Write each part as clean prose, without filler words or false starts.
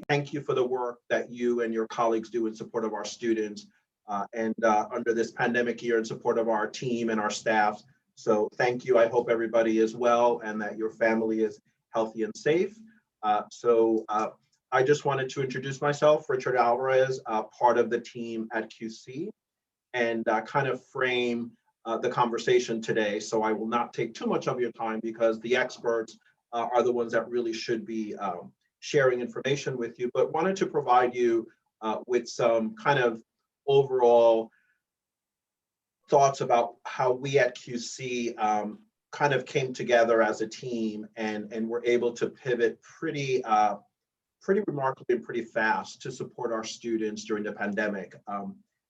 thank you for the work that you and your colleagues do in support of our students and under this pandemic year in support of our team and our staff. So thank you. I hope everybody is well and that your family is healthy and safe. I just wanted to introduce myself, Richard Alvarez, part of the team at QC, and kind of frame the conversation today. So I will not take too much of your time because the experts are the ones that really should be sharing information with you, but wanted to provide you with some kind of overall thoughts about how we at QC kind of came together as a team and were able to pivot pretty remarkably and pretty fast to support our students during the pandemic.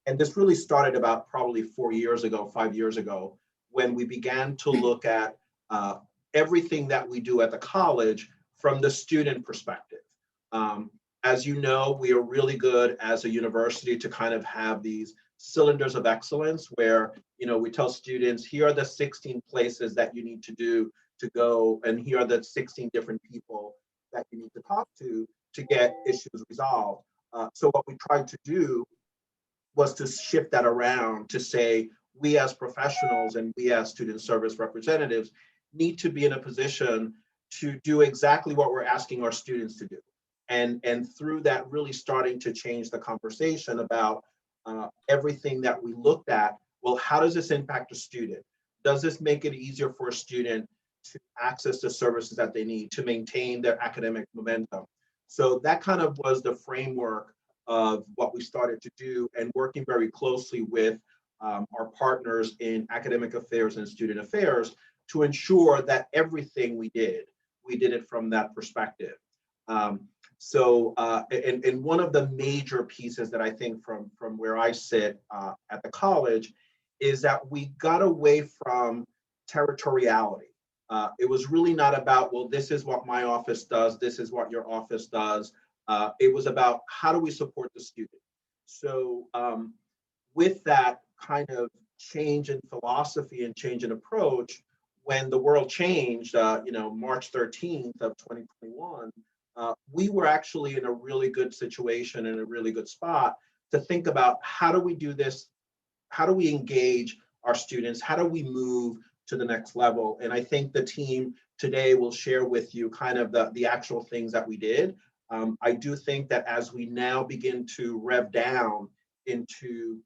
And this really started about probably 4 years ago, 5 years ago, when we began to look at everything that we do at the college from the student perspective. As you know, we are really good as a university to kind of have these cylinders of excellence where, you know, we tell students, here are the 16 places that you need to go, and here are the 16 different people that you need to talk to get issues resolved. So what we tried to do was to shift that around to say, we as professionals and we as student service representatives need to be in a position to do exactly what we're asking our students to do. And through that, really starting to change the conversation about everything that we looked at. Well, how does this impact a student? Does this make it easier for a student to access the services that they need to maintain their academic momentum? So that kind of was the framework of what we started to do, and working very closely with our partners in academic affairs and student affairs to ensure that everything we did it from that perspective. And one of the major pieces that I think from where I sit at the college is that we got away from territoriality. It was really not about, well, this is what my office does, this is what your office does. It was about how do we support the student? So with that kind of change in philosophy and change in approach, when the world changed, March 13th of 2021, we were actually in a really good situation and a really good spot to think about how do we do this? How do we engage our students? How do we move to the next level? And I think the team today will share with you kind of the actual things that we did. I do think that as we now begin to rev down into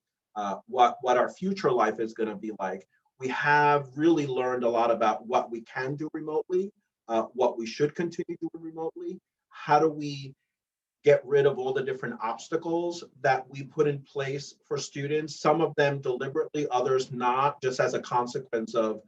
what our future life is going to be like, we have really learned a lot about what we can do remotely, what we should continue doing remotely. How do we get rid of all the different obstacles that we put in place for students, some of them deliberately, others not, just as a consequence of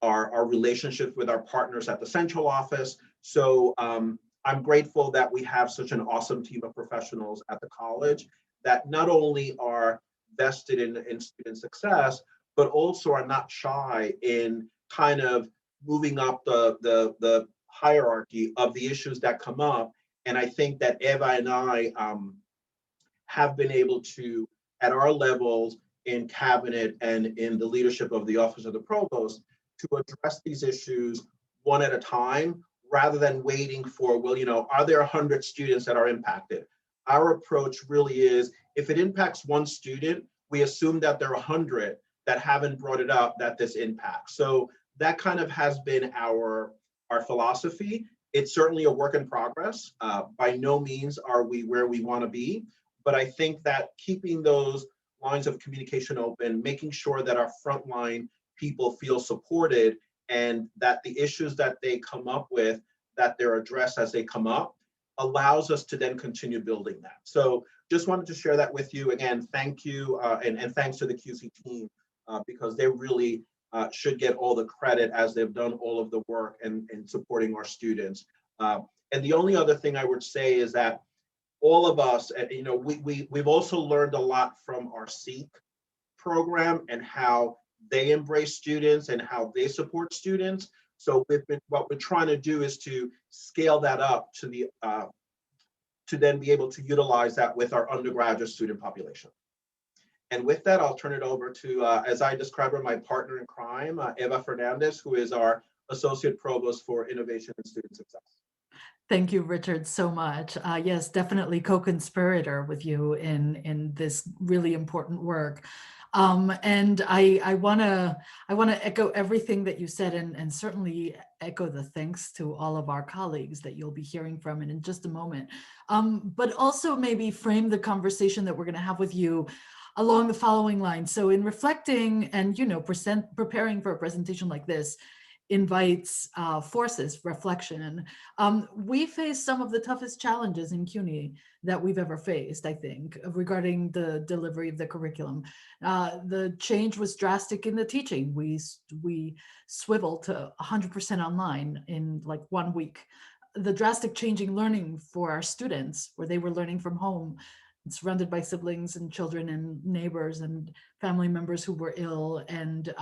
our relationship with our partners at the central office. So I'm grateful that we have such an awesome team of professionals at the college that not only are vested in student success, but also are not shy in kind of moving up the hierarchy of the issues that come up. And I think that Eva and I have been able to, at our levels in cabinet and in the leadership of the Office of the Provost, to address these issues one at a time, rather than waiting for, well, are there 100 students that are impacted? Our approach really is, if it impacts one student, we assume that there are 100 that haven't brought it up that this impacts. So that kind of has been our philosophy. It's certainly a work in progress. By no means are we where we want to be, but I think that keeping those lines of communication open, making sure that our frontline people feel supported and that the issues that they come up with, that they're addressed as they come up, allows us to then continue building that. So just wanted to share that with you. Again, thank you, and thanks to the QC team, because they really should get all the credit as they've done all of the work and supporting our students. And the only other thing I would say is that all of us, we've also learned a lot from our SEEK program and how they embrace students and how they support students. So what we're trying to do is to scale that up to then be able to utilize that with our undergraduate student population. And with that, I'll turn it over to, as I described her, my partner in crime, Eva Fernandez, who is our Associate Provost for Innovation and Student Success. Thank you, Richard, so much. Yes, definitely co-conspirator with you in this really important work. And I wanna echo everything that you said, and certainly echo the thanks to all of our colleagues that you'll be hearing from in just a moment. But also maybe frame the conversation that we're gonna have with you along the following lines. So in reflecting and preparing for a presentation like this, invites forces reflection. We face some of the toughest challenges in CUNY that we've ever faced, I think, regarding the delivery of the curriculum. The change was drastic in the teaching. We swiveled to 100% online in like 1 week. The drastic changing learning for our students, where they were learning from home, surrounded by siblings and children and neighbors and family members who were ill, and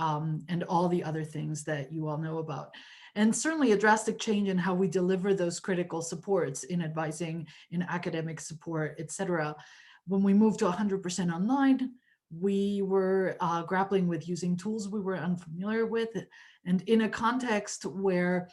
all the other things that you all know about. And certainly a drastic change in how we deliver those critical supports in advising, in academic support, et cetera. When we moved to 100% online, we were grappling with using tools we were unfamiliar with, and in a context where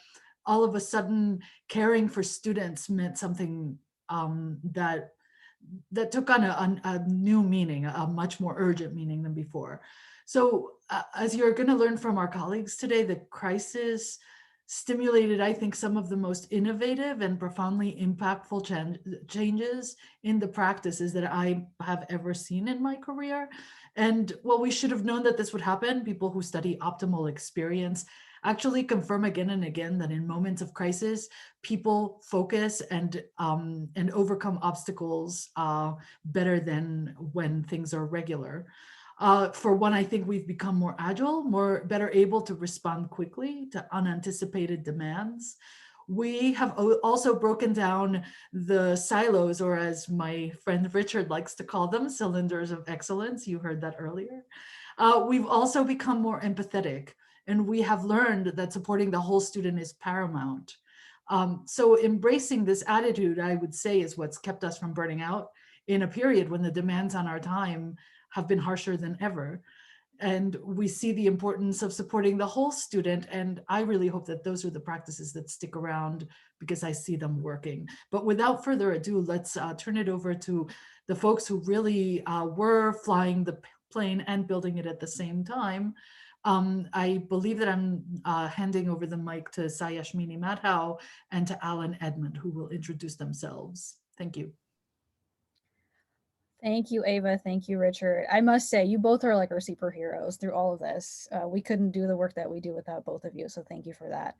all of a sudden caring for students meant something that took on a new meaning, a much more urgent meaning than before. So as you're going to learn from our colleagues today, the crisis stimulated, I think, some of the most innovative and profoundly impactful changes in the practices that I have ever seen in my career. And well, we should have known that this would happen. People who study optimal experience actually confirm again and again that in moments of crisis, people focus and overcome obstacles better than when things are regular. For one, I think we've become more agile, better able to respond quickly to unanticipated demands. We have also broken down the silos, or as my friend Richard likes to call them, cylinders of excellence. You heard that earlier. We've also become more empathetic, and we have learned that supporting the whole student is paramount. So embracing this attitude, I would say, is what's kept us from burning out in a period when the demands on our time have been harsher than ever. And we see the importance of supporting the whole student. And I really hope that those are the practices that stick around, because I see them working. But without further ado, let's turn it over to the folks who really were flying the plane and building it at the same time. I believe that I'm handing over the mic to Sayashmini Madhav and to Alan Edmond, who will introduce themselves. Thank you. Thank you, Ava. Thank you, Richard. I must say, you both are like our superheroes through all of this. We couldn't do the work that we do without both of you, so thank you for that.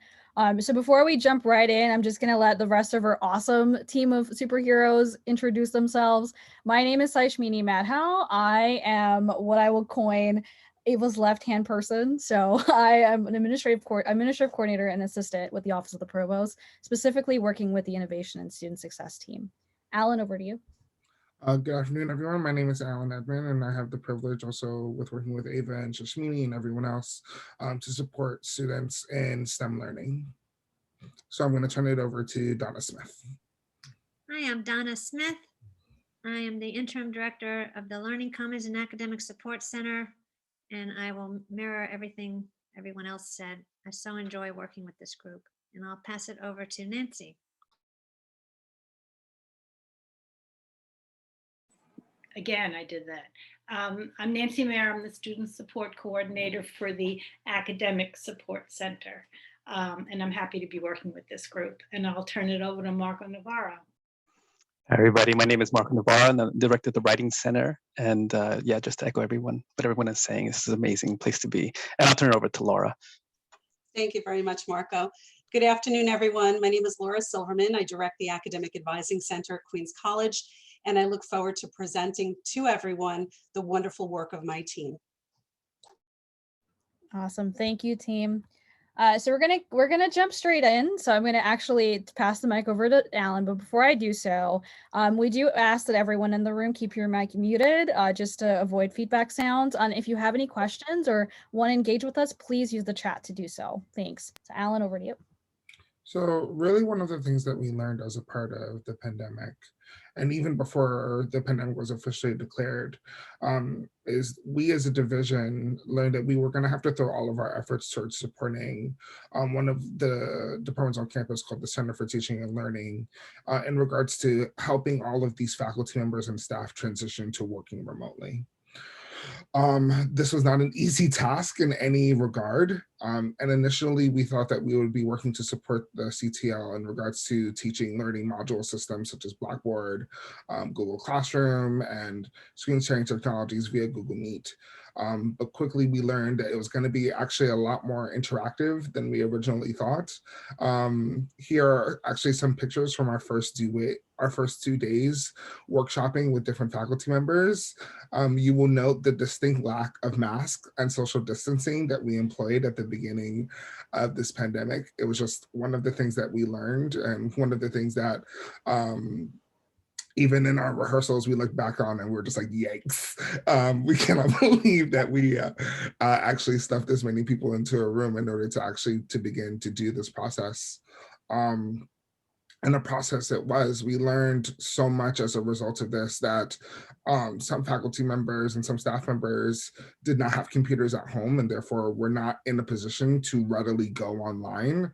So before we jump right in, I'm just going to let the rest of our awesome team of superheroes introduce themselves. My name is Saishmini Madhav. I am what I will coin Ava's left-hand person. So I am an administrative coordinator and assistant with the Office of the Provost, specifically working with the Innovation and Student Success team. Alan, over to you. Good afternoon, everyone. My name is Alan Edmond, and I have the privilege also with working with Ava and Shashmini and everyone else to support students in STEM learning. So I'm going to turn it over to Donna Smith. Hi, I'm Donna Smith. I am the interim director of the Learning Commons and Academic Support Center, and I will mirror everything everyone else said. I so enjoy working with this group, and I'll pass it over to Nancy. Again, I did that. I'm Nancy Mayer. I'm the Student Support Coordinator for the Academic Support Center. And I'm happy to be working with this group. And I'll turn it over to Marco Navarro. Hi, everybody. My name is Marco Navarro, and I'm director of the Writing Center. And yeah, just to echo what everyone is saying, this is an amazing place to be. And I'll turn it over to Laura. Thank you very much, Marco. Good afternoon, everyone. My name is Laura Silverman. I direct the Academic Advising Center at Queens College, and I look forward to presenting to everyone the wonderful work of my team. Awesome. Thank you, team. So we're gonna jump straight in. So I'm gonna actually pass the mic over to Alan, but before I do so, we do ask that everyone in the room keep your mic muted just to avoid feedback sounds. If you have any questions or want to engage with us, please use the chat to do so. Thanks. So Alan, over to you. So really one of the things that we learned as a part of the pandemic, and even before the pandemic was officially declared, is we as a division learned that we were going to have to throw all of our efforts towards supporting one of the departments on campus called the Center for Teaching and Learning in regards to helping all of these faculty members and staff transition to working remotely. This was not an easy task in any regard. And initially we thought that we would be working to support the CTL in regards to teaching learning module systems such as Blackboard, Google Classroom, and screen sharing technologies via Google Meet. But quickly we learned that it was going to be actually a lot more interactive than we originally thought. Here are actually some pictures from our first 2 days workshopping with different faculty members. You will note the distinct lack of masks and social distancing that we employed at the beginning of this pandemic. It was just one of the things that we learned, and one of the things that even in our rehearsals, we look back on and we're just like, yikes. We cannot believe that we actually stuffed this many people into a room in order to actually to begin to do this process. And the process it was, we learned so much as a result of this that some faculty members and some staff members did not have computers at home, and therefore were not in a position to readily go online,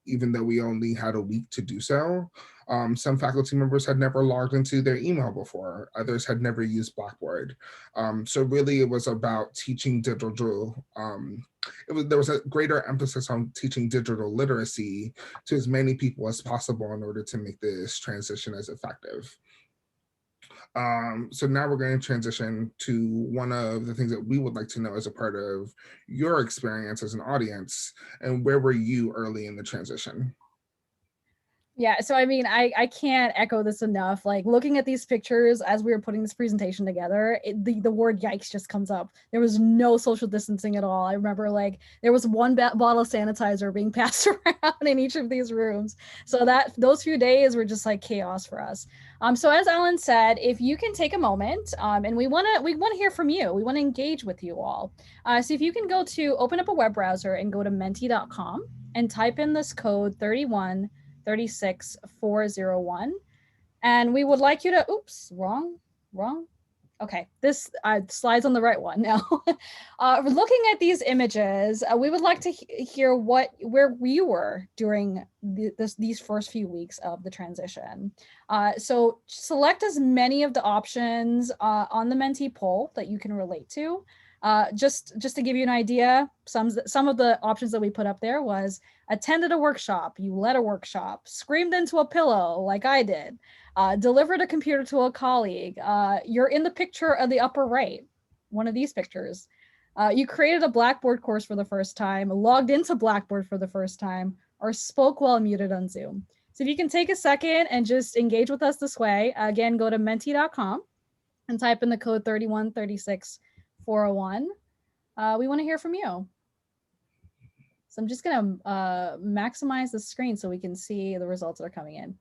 even though we only had a week to do so. Some faculty members had never logged into their email before. Others had never used Blackboard. So really it was about teaching digital. There was a greater emphasis on teaching digital literacy to as many people as possible in order to make this transition as effective. So now we're going to transition to one of the things that we would like to know as a part of your experience as an audience, and where were you early in the transition? Yeah, so I mean, I can't echo this enough. Like looking at these pictures as we were putting this presentation together, the word yikes just comes up. There was no social distancing at all. I remember like there was one bottle of sanitizer being passed around in each of these rooms. So that those few days were just like chaos for us. So as Ellen said, if you can take a moment, and we want to hear from you. We want to engage with you all. So if you can go to open up a web browser and go to menti.com and type in this code 3136401, and we would like you to wrong. Okay, this slides on the right one now. Looking at these images, we would like to hear where you were during these first few weeks of the transition. So select as many of the options on the Menti poll that you can relate to. Just to give you an idea, some of the options that we put up there was attended a workshop, you led a workshop, screamed into a pillow like I did, delivered a computer to a colleague, you're in the picture of the upper right, one of these pictures. You created a Blackboard course for the first time, logged into Blackboard for the first time, or spoke while muted on Zoom. So if you can take a second and just engage with us this way, again, go to menti.com and type in the code 3136401. We want to hear from you. So I'm just going to maximize the screen so we can see the results that are coming in.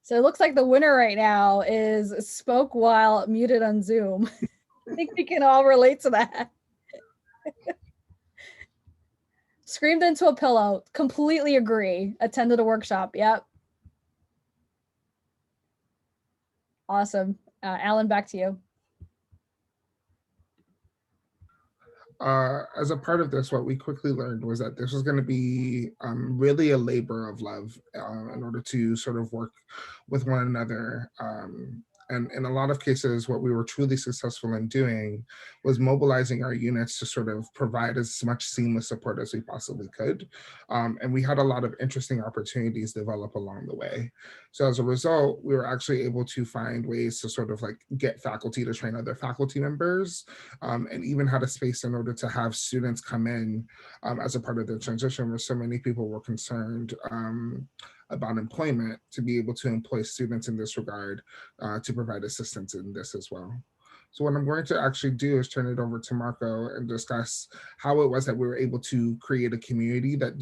So it looks like the winner right now is spoke while muted on Zoom. I think we can all relate to that. Screamed into a pillow. Completely agree. Attended a workshop. Yep. Awesome. Alan, back to you. As a part of this, what we quickly learned was that this was going to be really a labor of love in order to sort of work with one another. And in a lot of cases, what we were truly successful in doing was mobilizing our units to sort of provide as much seamless support as we possibly could. And we had a lot of interesting opportunities develop along the way. So as a result, we were actually able to find ways to sort of like get faculty to train other faculty members, and even had a space in order to have students come in as a part of the transition, where so many people were concerned about employment, to be able to employ students in this regard to provide assistance in this as well. So what I'm going to actually do is turn it over to Marco and discuss how it was that we were able to create a community that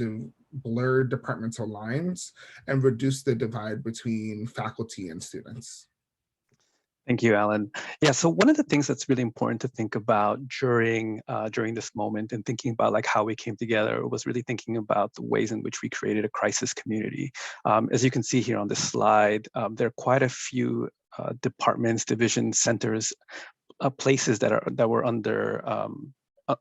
blurred departmental lines and reduce the divide between faculty and students. Thank you, Alan. Yeah, so one of the things that's really important to think about during this moment and thinking about like how we came together was really thinking about the ways in which we created a crisis community. As you can see here on this slide, there are quite a few departments, divisions, centers, places that were under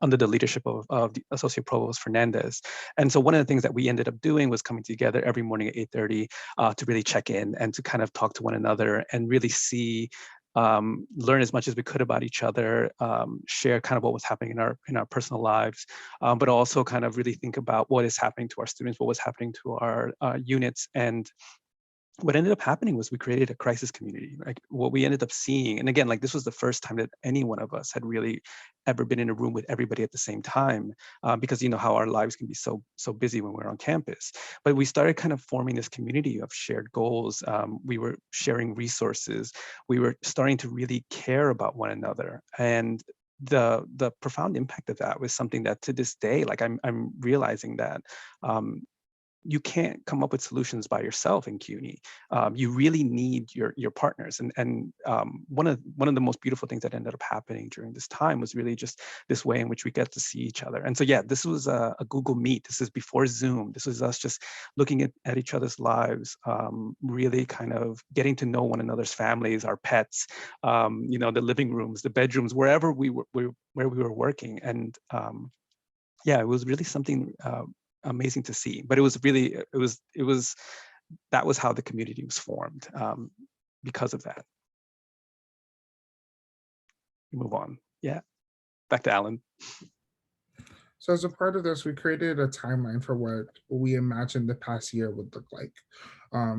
the leadership of the Associate Provost Fernandez. And so one of the things that we ended up doing was coming together every morning at 8:30 to really check in and to kind of talk to one another and really see, learn as much as we could about each other, share kind of what was happening in our personal lives, but also kind of really think about what is happening to our students, what was happening to our units. And what ended up happening was we created a crisis community. Like what we ended up seeing, and again, like this was the first time that any one of us had really ever been in a room with everybody at the same time, because you know how our lives can be so busy when we're on campus. But we started kind of forming this community of shared goals. We were sharing resources. We were starting to really care about one another. And the profound impact of that was something that to this day, like I'm realizing that you can't come up with solutions by yourself in CUNY. You really need your partners. And one of the most beautiful things that ended up happening during this time was really just this way in which we get to see each other. And so, yeah, this was a Google Meet. This is before Zoom. This was us just looking at each other's lives, really kind of getting to know one another's families, our pets, you know, the living rooms, the bedrooms, wherever we were working. And yeah, it was really something amazing to see. But it was really, that was how the community was formed because of that. Move on. Yeah, back to Alan. So as a part of this, we created a timeline for what we imagined the past year would look like.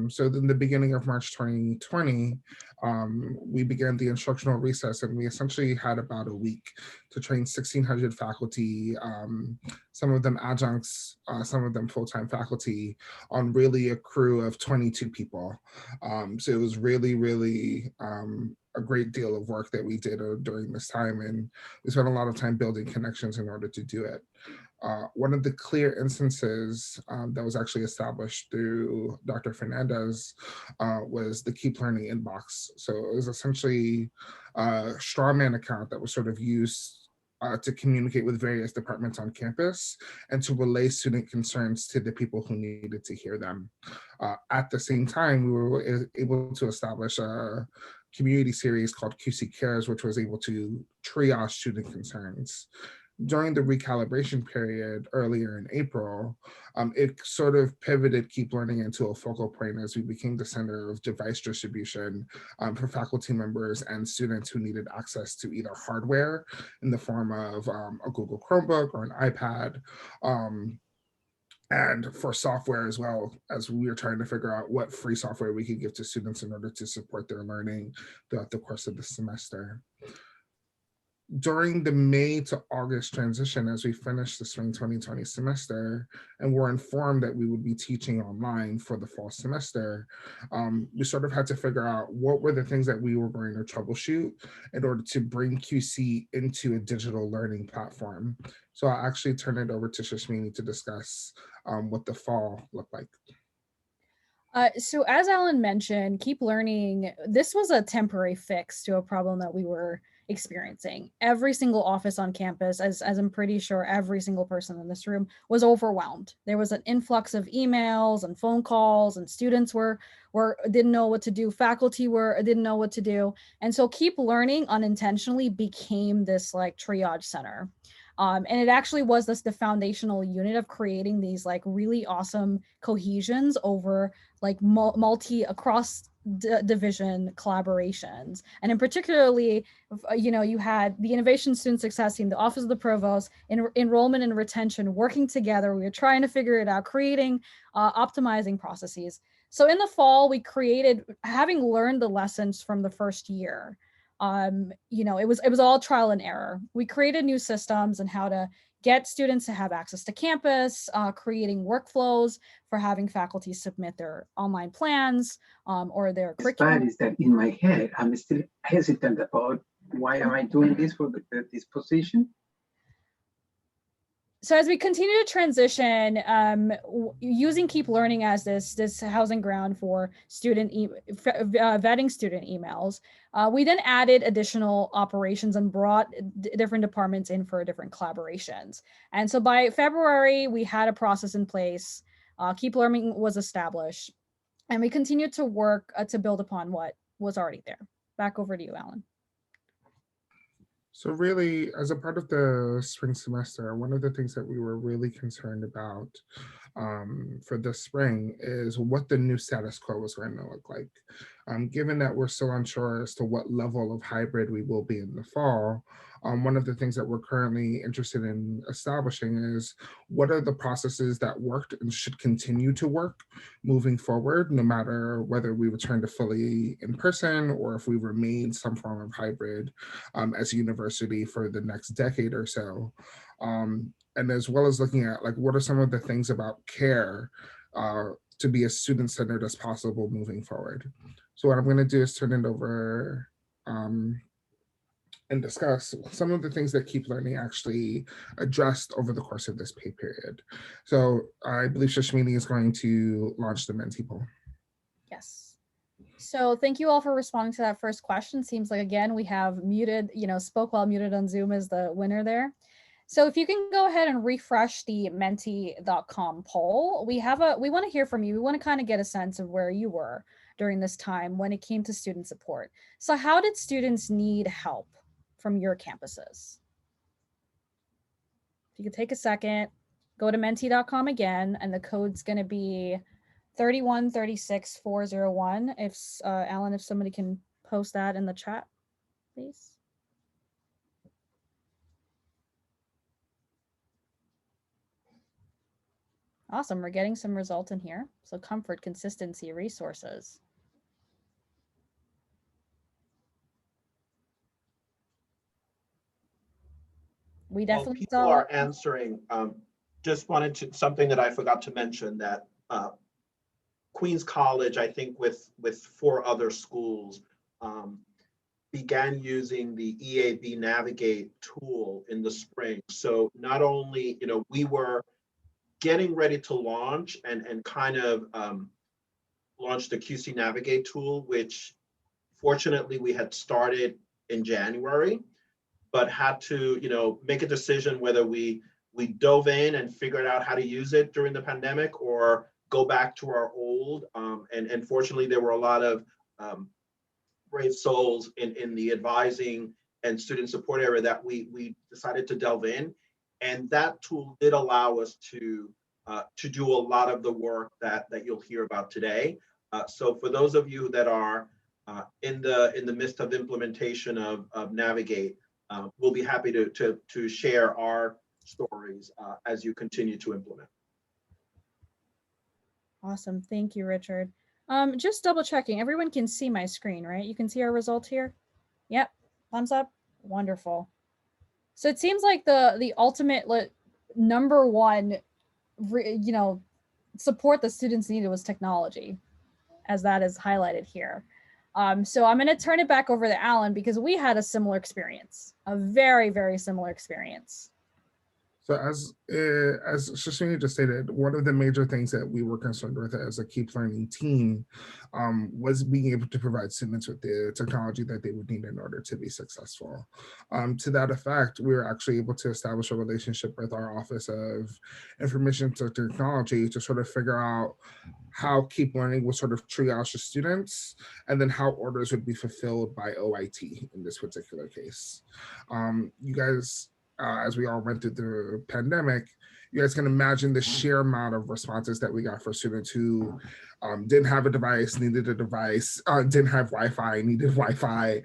So in the beginning of March 2020, we began the instructional recess, and we essentially had about a week to train 1,600 faculty, some of them adjuncts, some of them full-time faculty, on really a crew of 22 people. So it was really, really a great deal of work that we did during this time, and we spent a lot of time building connections in order to do it. One of the clear instances that was actually established through Dr. Fernandez was the Keep Learning inbox. So it was essentially a straw man account that was sort of used to communicate with various departments on campus and to relay student concerns to the people who needed to hear them. At the same time, we were able to establish a community series called QC Cares, which was able to triage student concerns. During the recalibration period earlier in April, it sort of pivoted Keep Learning into a focal point as we became the center of device distribution for faculty members and students who needed access to either hardware in the form of a Google Chromebook or an iPad, and for software as well, as we were trying to figure out what free software we could give to students in order to support their learning throughout the course of the semester. During the May to August transition, as we finished the spring 2020 semester and were informed that we would be teaching online for the fall semester, we sort of had to figure out what were the things that we were going to troubleshoot in order to bring QC into a digital learning platform. So I'll actually turn it over to Shashmini to discuss what the fall looked like. So as Alan mentioned, Keep Learning, this was a temporary fix to a problem that we were experiencing. Every single office on campus, as I'm pretty sure every single person in this room, was overwhelmed. There was an influx of emails and phone calls, and students didn't know what to do. Faculty didn't know what to do. And so Keep Learning unintentionally became this like triage center. And it actually was the foundational unit of creating these like really awesome cohesions over like across division collaborations. And in particularly, you know, you had the Innovation Student Success Team, the Office of the Provost, enrollment and retention working together. We were trying to figure it out, creating optimizing processes. So in the fall, we created, having learned the lessons from the first year, you know, it was all trial and error. We created new systems and how to get students to have access to campus, creating workflows for having faculty submit their online plans or their curriculum. Is that in my head, I'm still hesitant about why am I doing this for this position? So as we continue to transition, using Keep Learning as this housing ground for vetting student emails, we then added additional operations and brought different departments in for different collaborations. And so by February, we had a process in place. Keep Learning was established, and we continued to work to build upon what was already there. Back over to you, Alan. So really, as a part of the spring semester, one of the things that we were really concerned about for this spring is what the new status quo was going to look like. Given that we're still unsure as to what level of hybrid we will be in the fall, one of the things that we're currently interested in establishing is what are the processes that worked and should continue to work moving forward, no matter whether we return to fully in person or if we remain some form of hybrid as a university for the next decade or so. And as well as looking at like, what are some of the things about care to be as student-centered as possible moving forward. So what I'm gonna do is turn it over and discuss some of the things that Keep Learning actually addressed over the course of this pay period. So I believe Shashmini is going to launch the Menti poll. Yes. So thank you all for responding to that first question. Seems like, again, we have muted, spoke while muted on Zoom as the winner there. So if you can go ahead and refresh the menti.com poll, we want to hear from you. We want to kind of get a sense of where you were during this time when it came to student support. So how did students need help from your campuses? If you could take a second, go to menti.com again, and the code's going to be 3136401. If Alan, if somebody can post that in the chat, please. Awesome, we're getting some results in here. So comfort, consistency, resources. We While definitely people are answering, just wanted to, something that I forgot to mention, that Queens College, I think with 4 other schools, began using the EAB Navigate tool in the spring. So not only, we were getting ready to launch and kind of launch the QC Navigate tool, which fortunately we had started in January, but had to, make a decision whether we dove in and figured out how to use it during the pandemic or go back to our old. And fortunately, there were a lot of brave souls in the advising and student support area that we decided to delve in. And that tool did allow us to do a lot of the work that you'll hear about today. So for those of you that are in the midst of implementation of Navigate, we'll be happy to share our stories as you continue to implement. Awesome, thank you, Richard. Just double checking, everyone can see my screen, right? You can see our result here? Yep, thumbs up, wonderful. So it seems like the ultimate number one, support the students needed was technology, as that is highlighted here. So I'm gonna turn it back over to Alan because we had a similar experience, a very, very similar experience. So as Shashini just stated, one of the major things that we were concerned with as a Keep Learning team was being able to provide students with the technology that they would need in order to be successful. To that effect, we were actually able to establish a relationship with our Office of Information Technology to sort of figure out how Keep Learning would sort of triage the students and then how orders would be fulfilled by OIT in this particular case. You guys, as we all went through the pandemic, you guys can imagine the sheer amount of responses that we got for students who didn't have a device, needed a device, didn't have Wi-Fi, needed Wi-Fi,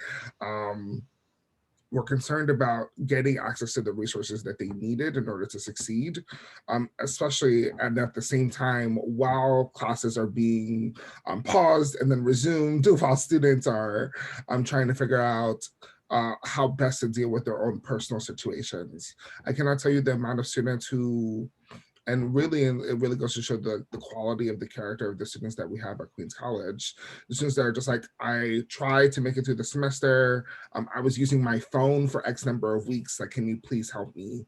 were concerned about getting access to the resources that they needed in order to succeed, especially and at the same time while classes are being paused and then resumed while students are trying to figure out how best to deal with their own personal situations. I cannot tell you the amount of students who, and really, it really goes to show the quality of the character of the students that we have at Queens College. The students that are just like, I tried to make it through the semester. I was using my phone for X number of weeks. Like, can you please help me?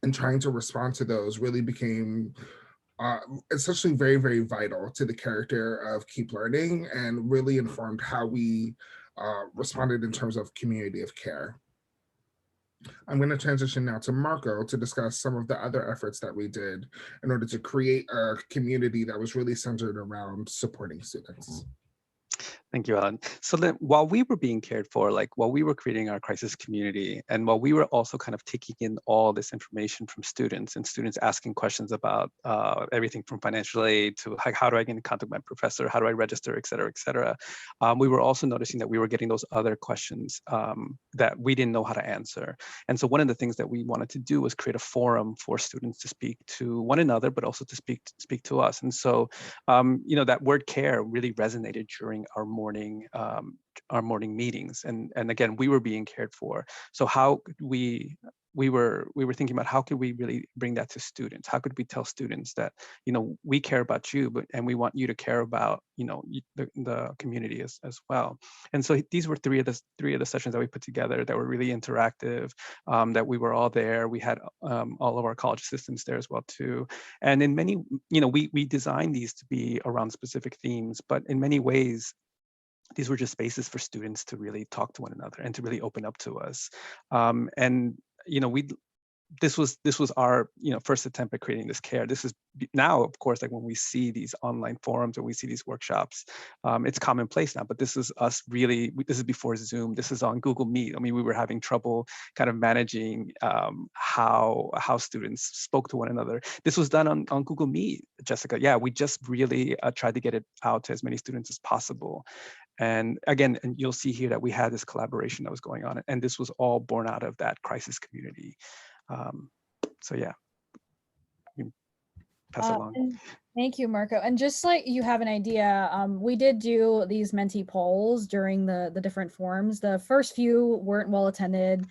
and trying to respond to those really became essentially very, very vital to the character of Keep Learning, and really informed how we responded in terms of community of care. I'm going to transition now to Marco to discuss some of the other efforts that we did in order to create a community that was really centered around supporting students. Thank you, Alan. So then while we were being cared for, like while we were creating our crisis community, and while we were also kind of taking in all this information from students, and students asking questions about everything from financial aid to like, how do I get in contact with my professor? How do I register, et cetera, we were also noticing that we were getting those other questions that we didn't know how to answer. And so one of the things that we wanted to do was create a forum for students to speak to one another, but also to speak to us. And so, you know, that word care really resonated during our morning meetings, and again, we were being cared for. So how could we were thinking about how could we really bring that to students? How could we tell students that, you know, we care about you, and we want you to care about, you know, the community as well. And so these were three of the sessions that we put together that were really interactive, that we were all there. We had all of our college assistants there as well too. And in many, you know, we designed these to be around specific themes, but in many ways, these were just spaces for students to really talk to one another and to really open up to us. And, you know, this was our, you know, first attempt at creating this care. This is now, of course, like when we see these online forums or we see these workshops, it's commonplace now, but this is us really, this is before Zoom, this is on Google Meet. I mean, we were having trouble kind of managing how students spoke to one another. This was done on Google Meet, Jessica. Yeah, we just really tried to get it out to as many students as possible. And again, and you'll see here that we had this collaboration that was going on, and this was all born out of that crisis community. So yeah, you pass it along. Thank you, Marco. And just like you have an idea, we did do these Menti polls during the different forums. The first few weren't well attended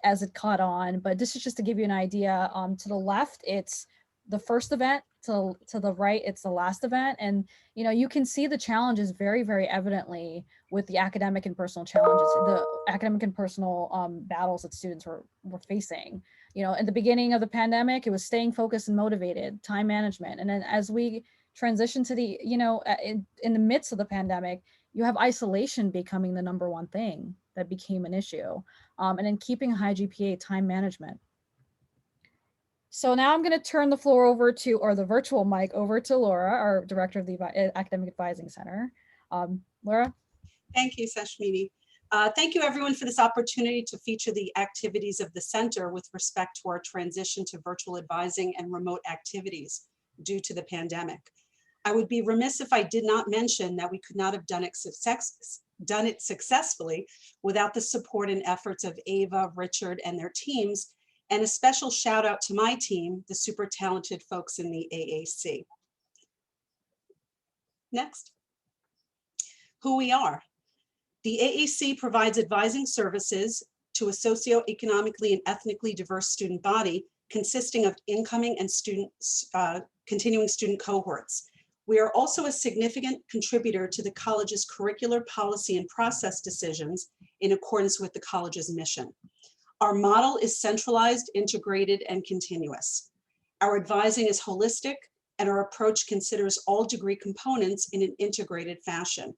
as it caught on, but this is just to give you an idea. To the left, it's the first event. To the right, it's the last event. And, you know, you can see the challenges very, very evidently with the academic and personal challenges, the academic and personal battles that students were facing. You know, at the beginning of the pandemic, it was staying focused and motivated, time management. And then as we transition to the, you know, in the midst of the pandemic, you have isolation becoming the number one thing that became an issue. And then keeping a high GPA, time management. So now I'm going to turn the floor over to, or the virtual mic over to Laura, our director of the Academic Advising Center. Laura. Thank you, Sashmini. Thank you everyone for this opportunity to feature the activities of the center with respect to our transition to virtual advising and remote activities due to the pandemic. I would be remiss if I did not mention that we could not have done it successfully without the support and efforts of Ava, Richard, and their teams, and a special shout out to my team, the super talented folks in the AAC. Next. Who we are. The AAC provides advising services to a socioeconomically and ethnically diverse student body consisting of incoming and continuing student cohorts. We are also a significant contributor to the college's curricular policy and process decisions in accordance with the college's mission. Our model is centralized, integrated, and continuous. Our advising is holistic, and our approach considers all degree components in an integrated fashion.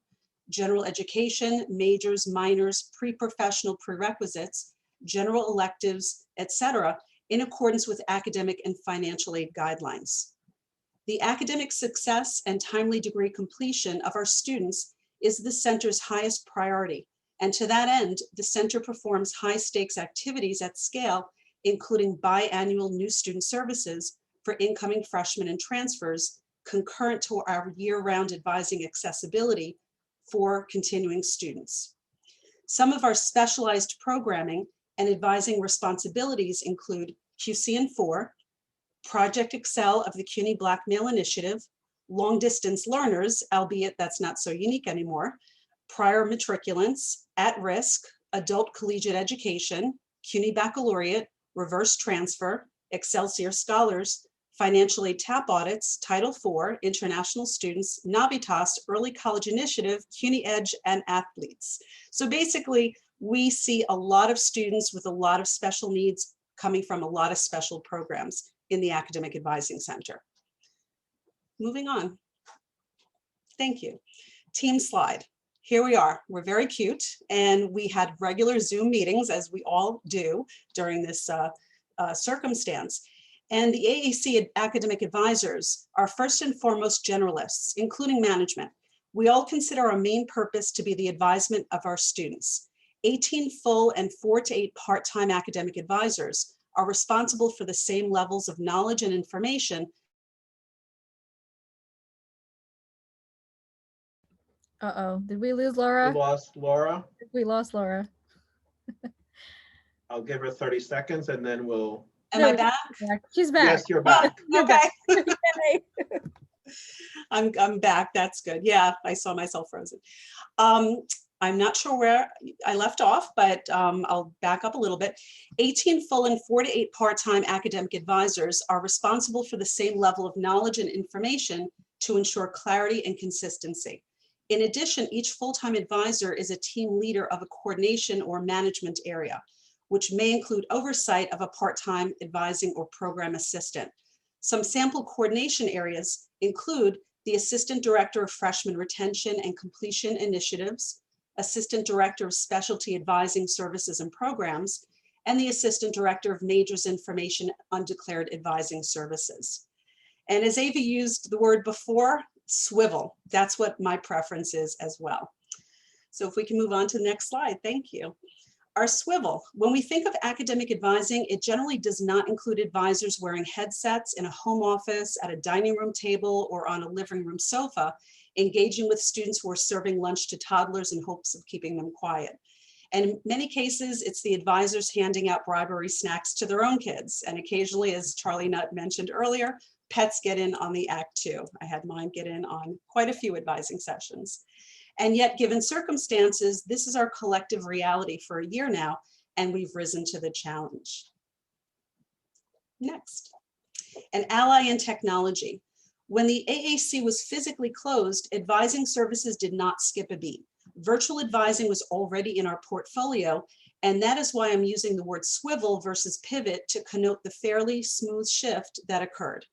General education, majors, minors, pre-professional prerequisites, general electives, etc., in accordance with academic and financial aid guidelines. The academic success and timely degree completion of our students is the center's highest priority. And to that end, the center performs high stakes activities at scale, including biannual new student services for incoming freshmen and transfers, concurrent to our year-round advising accessibility for continuing students. Some of our specialized programming and advising responsibilities include QC&4, Project Excel of the CUNY Black Male Initiative, Long Distance Learners, albeit that's not so unique anymore, prior matriculants, at risk, adult collegiate education, CUNY Baccalaureate, reverse transfer, Excelsior Scholars, financial aid tap audits, Title IV, international students, Navitas, early college initiative, CUNY Edge, and athletes. So basically, we see a lot of students with a lot of special needs coming from a lot of special programs in the Academic Advising Center. Moving on. Thank you. Team slide. Here we are. We're very cute, and we had regular Zoom meetings, as we all do during this circumstance. And the AAC academic advisors are first and foremost generalists, including management. We all consider our main purpose to be the advisement of our students. 18 full and 4 to 8 part-time academic advisors are responsible for the same levels of knowledge and information. Uh-oh, did we lose We Laura? lost Laura. We lost Laura. I'll give her 30 seconds and then we'll. Am I back? She's back. Yes, you're back. You're Okay. back. Yay. I'm back. That's good. Yeah, I saw myself frozen. I'm not sure where I left off, but I'll back up a little bit. 18 full and 4 to 8 part-time academic advisors are responsible for the same level of knowledge and information to ensure clarity and consistency. In addition, each full-time advisor is a team leader of a coordination or management area, which may include oversight of a part-time advising or program assistant. Some sample coordination areas include the Assistant Director of Freshman Retention and Completion Initiatives, Assistant Director of Specialty Advising Services and Programs, and the Assistant Director of Majors Information Undeclared Advising Services. And as Ava used the word before, swivel. That's what my preference is as well. So if we can move on to the next slide, thank you. Our swivel. When we think of academic advising, it generally does not include advisors wearing headsets in a home office, at a dining room table, or on a living room sofa, engaging with students who are serving lunch to toddlers in hopes of keeping them quiet. And in many cases, it's the advisors handing out bribery snacks to their own kids. And occasionally, as Charlie Nutt mentioned earlier, pets get in on the act too. I had mine get in on quite a few advising sessions. And yet, given circumstances, this is our collective reality for a year now, and we've risen to the challenge. Next, an ally in technology. When the AAC was physically closed, advising services did not skip a beat. Virtual advising was already in our portfolio, and that is why I'm using the word swivel versus pivot to connote the fairly smooth shift that occurred.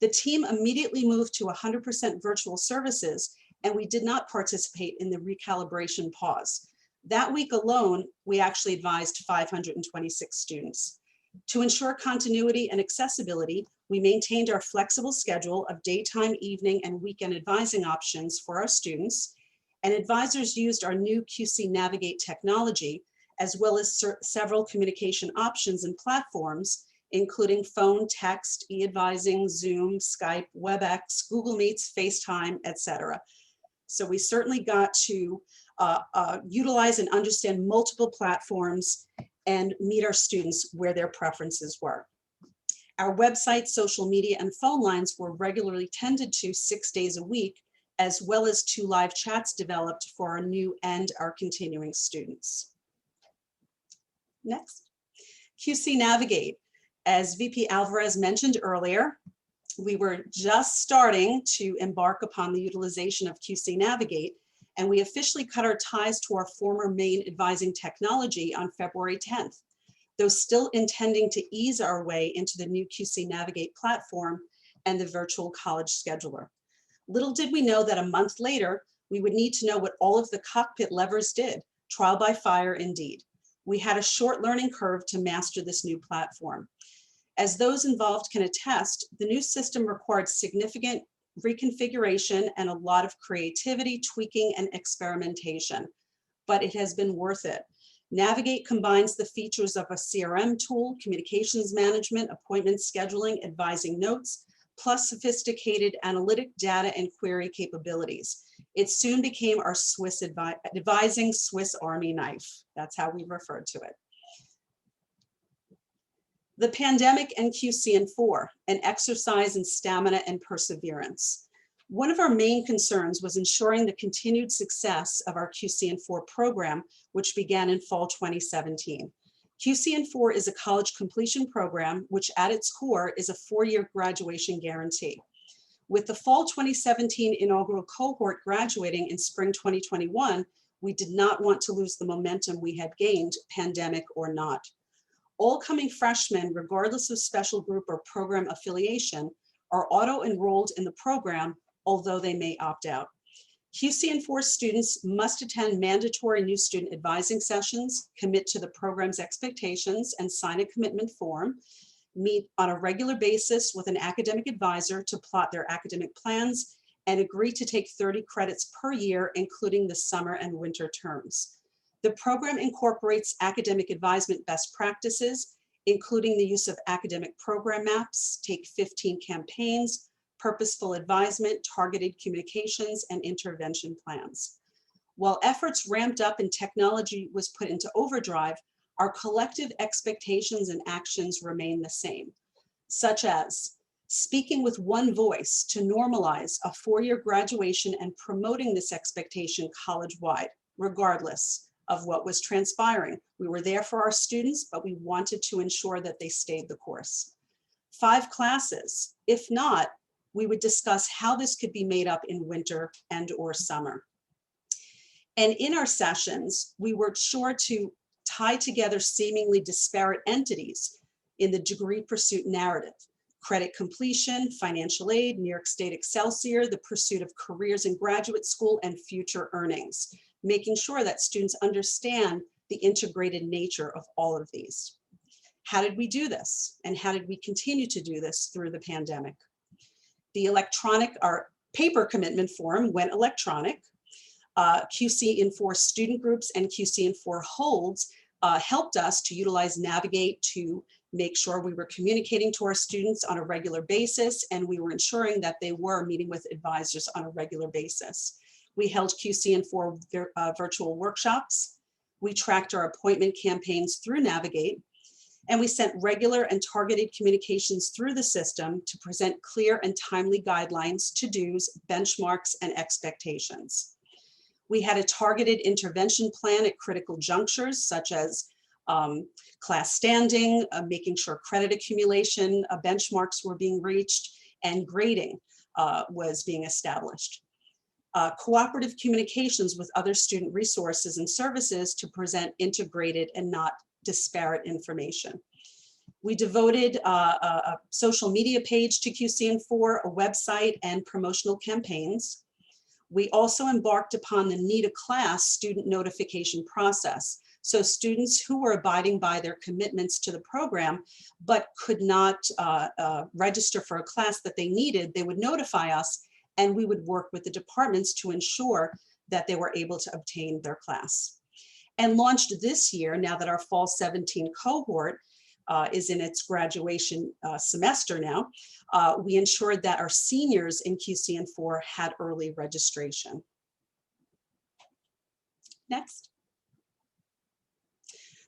The team immediately moved to 100% virtual services, and we did not participate in the recalibration pause. That week alone, we actually advised 526 students. To ensure continuity and accessibility, we maintained our flexible schedule of daytime, evening, and weekend advising options for our students, and advisors used our new QC Navigate technology, as well as several communication options and platforms, including phone, text, e-advising, Zoom, Skype, WebEx, Google Meets, FaceTime, etc. So we certainly got to utilize and understand multiple platforms and meet our students where their preferences were. Our website, social media, and phone lines were regularly tended to 6 days a week, as well as 2 live chats developed for our new and our continuing students. Next, QC Navigate. As VP Alvarez mentioned earlier, we were just starting to embark upon the utilization of QC Navigate, and we officially cut our ties to our former main advising technology on February 10th, though still intending to ease our way into the new QC Navigate platform and the virtual college scheduler. Little did we know that a month later, we would need to know what all of the cockpit levers did, trial by fire indeed. We had a short learning curve to master this new platform. As those involved can attest, the new system required significant reconfiguration and a lot of creativity, tweaking, and experimentation, but it has been worth it. Navigate combines the features of a CRM tool, communications management, appointment scheduling, advising notes, plus sophisticated analytic data and query capabilities. It soon became our advising Swiss Army knife. That's how we referred to it. The pandemic and QCN4, an exercise in stamina and perseverance. One of our main concerns was ensuring the continued success of our QCN4 program, which began in fall 2017. QCN4 is a college completion program, which at its core is a 4-year graduation guarantee. With the fall 2017 inaugural cohort graduating in spring 2021, we did not want to lose the momentum we had gained, pandemic or not. All coming freshmen, regardless of special group or program affiliation, are auto-enrolled in the program, although they may opt out. QCN4 students must attend mandatory new student advising sessions, commit to the program's expectations, and sign a commitment form, meet on a regular basis with an academic advisor to plot their academic plans, and agree to take 30 credits per year, including the summer and winter terms. The program incorporates academic advisement best practices, including the use of academic program maps, Take 15 campaigns, purposeful advisement, targeted communications, and intervention plans. While efforts ramped up and technology was put into overdrive, our collective expectations and actions remain the same, such as speaking with one voice to normalize a 4-year graduation and promoting this expectation college-wide, regardless of what was transpiring. We were there for our students, but we wanted to ensure that they stayed the course. 5 classes. If not, we would discuss how this could be made up in winter and or summer. And in our sessions, we worked sure to tie together seemingly disparate entities in the degree pursuit narrative: credit completion, financial aid, New York State Excelsior, the pursuit of careers in graduate school, and future earnings, making sure that students understand the integrated nature of all of these. How did we do this? And how did we continue to do this through the pandemic? The electronic, our paper commitment form went electronic. QCN4 student groups and QCN4 holds helped us to utilize Navigate to make sure we were communicating to our students on a regular basis, and we were ensuring that they were meeting with advisors on a regular basis. We held QCN4 virtual workshops. We tracked our appointment campaigns through Navigate, and we sent regular and targeted communications through the system to present clear and timely guidelines, to-dos, benchmarks, and expectations. We had a targeted intervention plan at critical junctures, such as class standing, making sure credit accumulation benchmarks were being reached, and grading was being established. Cooperative communications with other student resources and services to present integrated and not disparate information. We devoted a social media page to QCN4, a website, and promotional campaigns. We also embarked upon the Need a Class student notification process. So students who were abiding by their commitments to the program, but could not register for a class that they needed, they would notify us, and we would work with the departments to ensure that they were able to obtain their class. And launched this year, now that our fall 17 cohort is in its graduation semester now, we ensured that our seniors in QCN4 had early registration. Next.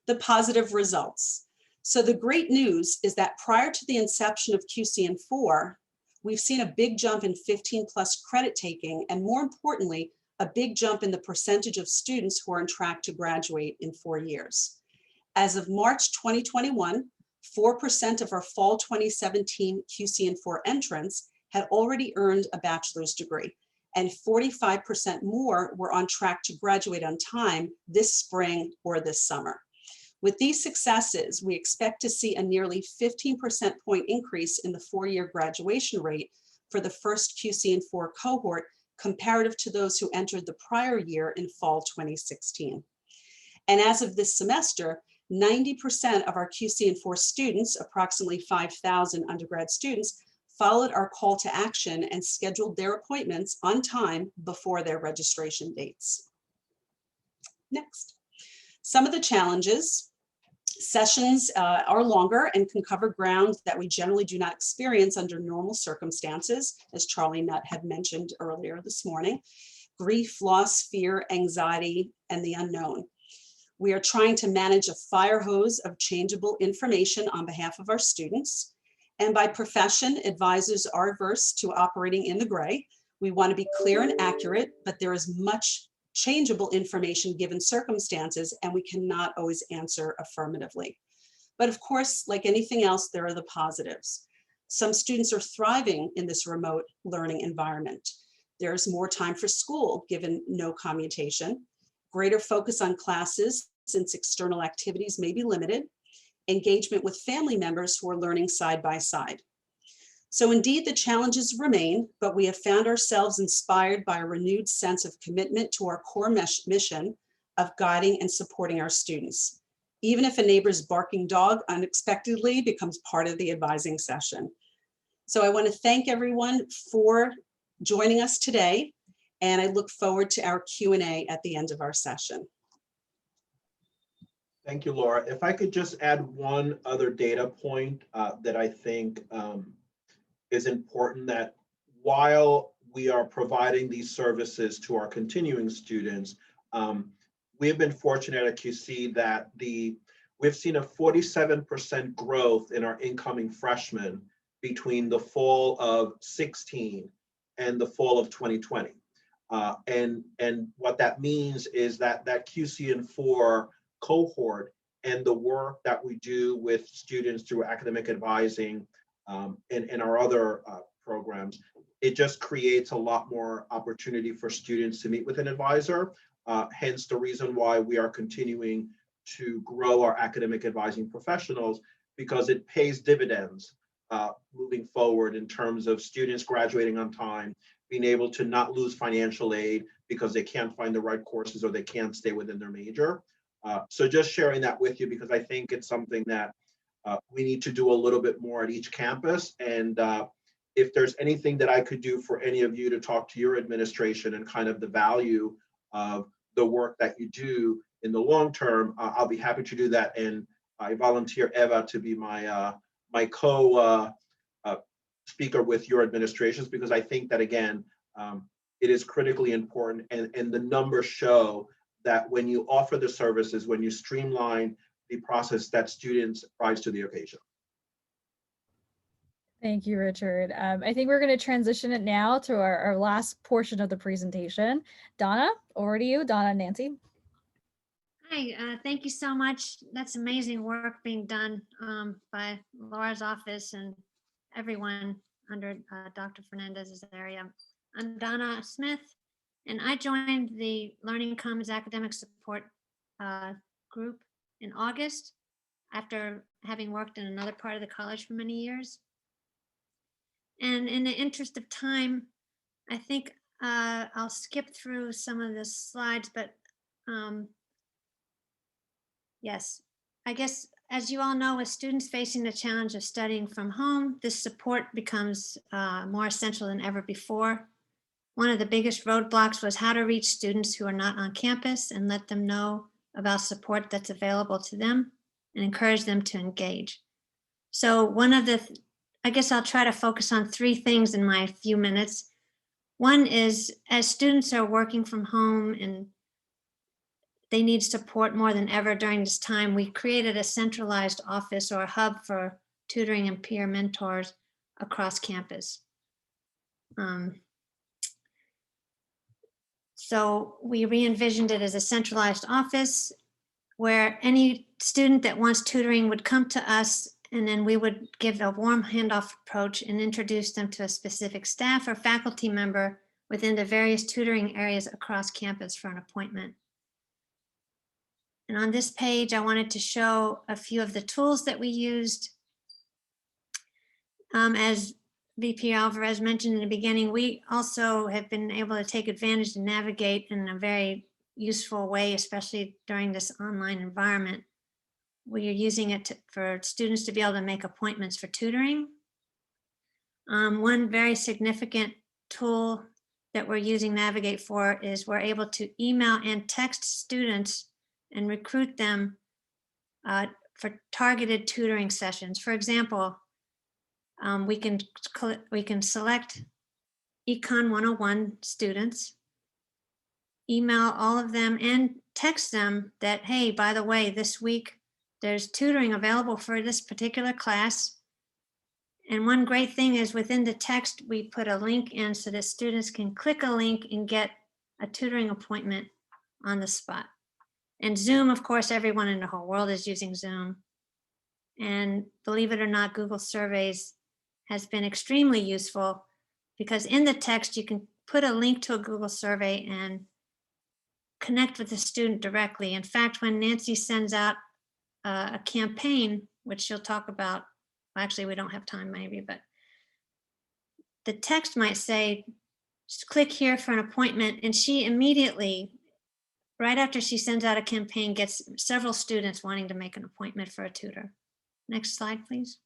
The positive results. So the great news is that prior to the inception of QCN4, we've seen a big jump in 15+ credit taking, and more importantly, a big jump in the percentage of students who are on track to graduate in 4 years. As of March 2021, 4% of our fall 2017 QCN4 entrants had already earned a bachelor's degree, and 45% more were on track to graduate on time this spring or this summer. With these successes, we expect to see a nearly 15% point increase in the 4-year graduation rate for the first QCN4 cohort comparative to those who entered the prior year in fall 2016. And as of this semester, 90% of our QCN4 students, approximately 5,000 undergrad students, followed our call to action and scheduled their appointments on time before their registration dates. Next. Some of the challenges. Sessions are longer and can cover ground that we generally do not experience under normal circumstances, as Charlie Nutt had mentioned earlier this morning. Grief, loss, fear, anxiety, and the unknown. We are trying to manage a fire hose of changeable information on behalf of our students. And by profession, advisors are averse to operating in the gray. We want to be clear and accurate, but there is much changeable information given circumstances, and we cannot always answer affirmatively. But of course, like anything else, there are the positives. Some students are thriving in this remote learning environment. There's more time for school, given no commutation, greater focus on classes since external activities may be limited, engagement with family members who are learning side by side. So indeed, the challenges remain, but we have found ourselves inspired by a renewed sense of commitment to our core mission of guiding and supporting our students, even if a neighbor's barking dog unexpectedly becomes part of the advising session. So I want to thank everyone for joining us today, and I look forward to our Q&A at the end of our session. Thank you, Laura. If I could just add one other data point that I think is important, that while we are providing these services to our continuing students, we have been fortunate at QC that we've seen a 47% growth in our incoming freshmen between the fall of 16 and the fall of 2020. And what that means is that QCN4 cohort and the work that we do with students through academic advising and our other programs, it just creates a lot more opportunity for students to meet with an advisor. Hence the reason why we are continuing to grow our academic advising professionals, because it pays dividends moving forward in terms of students graduating on time, being able to not lose financial aid because they can't find the right courses or they can't stay within their major. So just sharing that with you, because I think it's something that we need to do a little bit more at each campus. And if there's anything that I could do for any of you to talk to your administration and kind of the value of the work that you do in the long term, I'll be happy to do that. And I volunteer Eva to be my my speaker with your administrations, because I think that, again, it is critically important, and the numbers show that when you offer the services, when you streamline the process, that students rise to the occasion. Thank you, Richard. I think we're going to transition it now to our last portion of the presentation. Donna, over to you. Donna and Nancy. Hi, thank you so much. That's amazing work being done by Laura's office and everyone under Dr. Fernandez's area. I'm Donna Smith, and I joined the Learning Commons Academic Support group in August after having worked in another part of the college for many years. And in the interest of time, I think I'll skip through some of the slides, but yes, I guess, as you all know, with students facing the challenge of studying from home, this support becomes more essential than ever before. One of the biggest roadblocks was how to reach students who are not on campus and let them know about support that's available to them and encourage them to engage. So I guess I'll try to focus on three things in my few minutes. One is, as students are working from home and they need support more than ever during this time, we created a centralized office or a hub for tutoring and peer mentors across campus. So we re-envisioned it as a centralized office where any student that wants tutoring would come to us, and then we would give a warm handoff approach and introduce them to a specific staff or faculty member within the various tutoring areas across campus for an appointment. And on this page, I wanted to show a few of the tools that we used. As VP Alvarez mentioned in the beginning, we also have been able to take advantage and navigate in a very useful way, especially during this online environment. We are using it for students to be able to make appointments for tutoring. One very significant tool that we're using Navigate for is we're able to email and text students and recruit them for targeted tutoring sessions. For example, we can select Econ 101 students, email all of them and text them that, hey, by the way, this week there's tutoring available for this particular class. And one great thing is within the text, we put a link in so that students can click a link and get a tutoring appointment on the spot. And Zoom, of course, everyone in the whole world is using Zoom. And believe it or not, Google Surveys has been extremely useful because in the text, you can put a link to a Google survey and connect with the student directly. In fact, when Nancy sends out a campaign which she'll talk about. Actually, we don't have time maybe, but the text might say, just click here for an appointment. And she immediately, right after she sends out a campaign, gets several students wanting to make an appointment for a tutor. Next slide, please.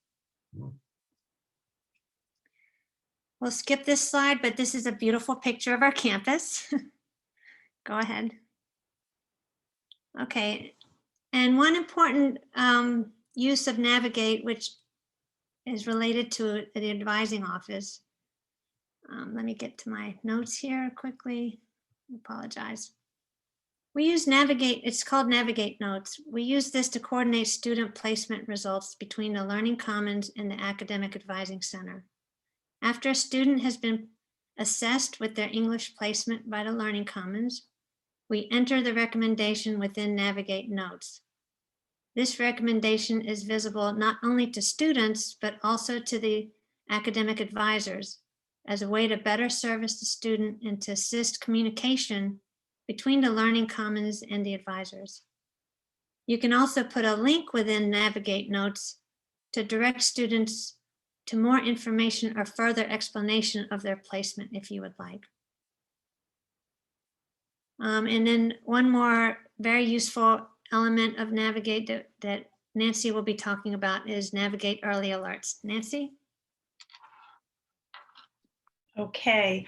We'll skip this slide, but this is a beautiful picture of our campus. Go ahead. Okay, and one important use of Navigate, which is related to the advising office. Let me get to my notes here quickly. I apologize. We use Navigate, it's called Navigate Notes. We use this to coordinate student placement results between the Learning Commons and the Academic Advising Center. After a student has been assessed with their English placement by the Learning Commons, we enter the recommendation within Navigate Notes. This recommendation is visible not only to students, but also to the academic advisors as a way to better service the student and to assist communication between the Learning Commons and the advisors. You can also put a link within Navigate Notes to direct students to more information or further explanation of their placement if you would like. And then one more very useful element of Navigate that Nancy will be talking about is Navigate Early Alerts. Nancy? Okay.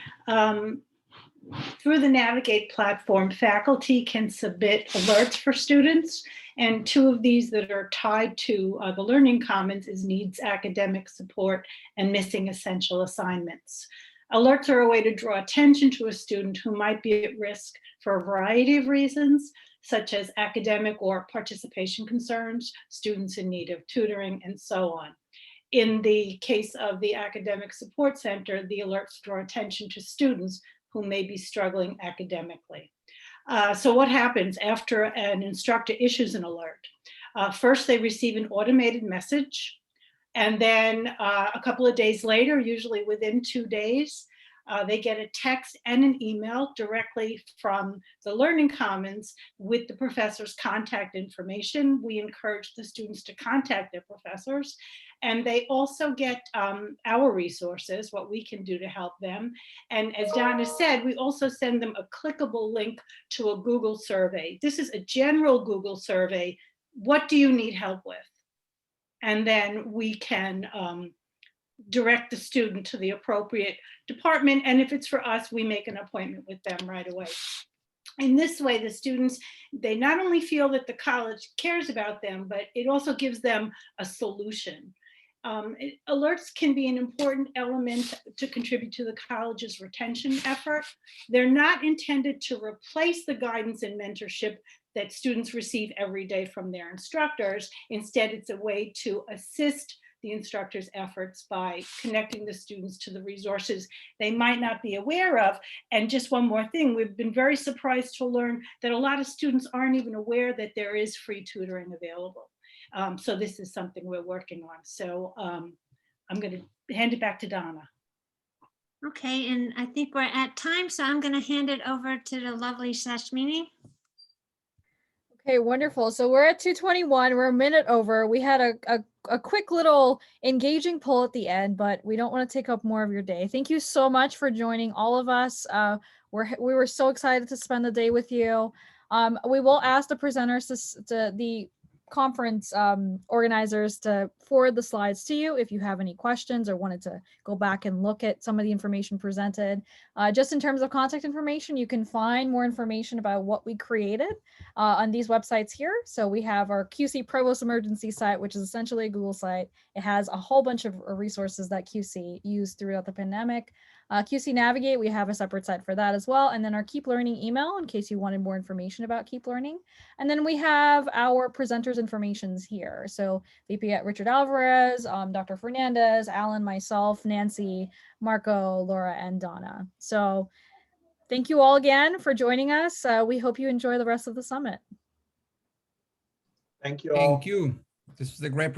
Through the Navigate platform, faculty can submit alerts for students, and two of these that are tied to the Learning Commons is needs academic support and missing essential assignments. Alerts are a way to draw attention to a student who might be at risk for a variety of reasons, such as academic or participation concerns, students in need of tutoring, and so on. In the case of the Academic Support Center, the alerts draw attention to students who may be struggling academically. So what happens after an instructor issues an alert? First, they receive an automated message, and then a couple of days later, usually within 2 days, they get a text and an email directly from the Learning Commons with the professor's contact information. We encourage the students to contact their professors, and they also get our resources, what we can do to help them. And as Donna said, we also send them a clickable link to a Google survey. This is a general Google survey. What do you need help with? And then we can direct the student to the appropriate department. And if it's for us, we make an appointment with them right away. In this way, the students, they not only feel that the college cares about them, but it also gives them a solution. Alerts can be an important element to contribute to the college's retention effort. They're not intended to replace the guidance and mentorship that students receive every day from their instructors. Instead, it's a way to assist the instructors' efforts by connecting the students to the resources they might not be aware of. And just one more thing, we've been very surprised to learn that a lot of students aren't even aware that there is free tutoring available. So this is something we're working on. So I'm going to hand it back to Donna. Okay, and I think we're at time, so I'm going to hand it over to the lovely Sashmini. Okay, wonderful. So we're at 2:21. We're a minute over. We had a quick little engaging poll at the end, but we don't want to take up more of your day. Thank you so much for joining all of us. We were so excited to spend the day with you. We will ask the presenters to the conference organizers to forward the slides to you if you have any questions or wanted to go back and look at some of the information presented. Just in terms of contact information, you can find more information about what we created on these websites here. So we have our QC Provost Emergency site, which is essentially a Google site. It has a whole bunch of resources that QC used throughout the pandemic. QC Navigate, we have a separate site for that as well. And then our Keep Learning email in case you wanted more information about Keep Learning. And then we have our presenters' informations here. So VP Richard Alvarez, Dr. Fernandez, Alan, myself, Nancy, Marco, Laura, and Donna. So thank you all again for joining us. We hope you enjoy the rest of the summit. Thank you all. Thank you. This was a great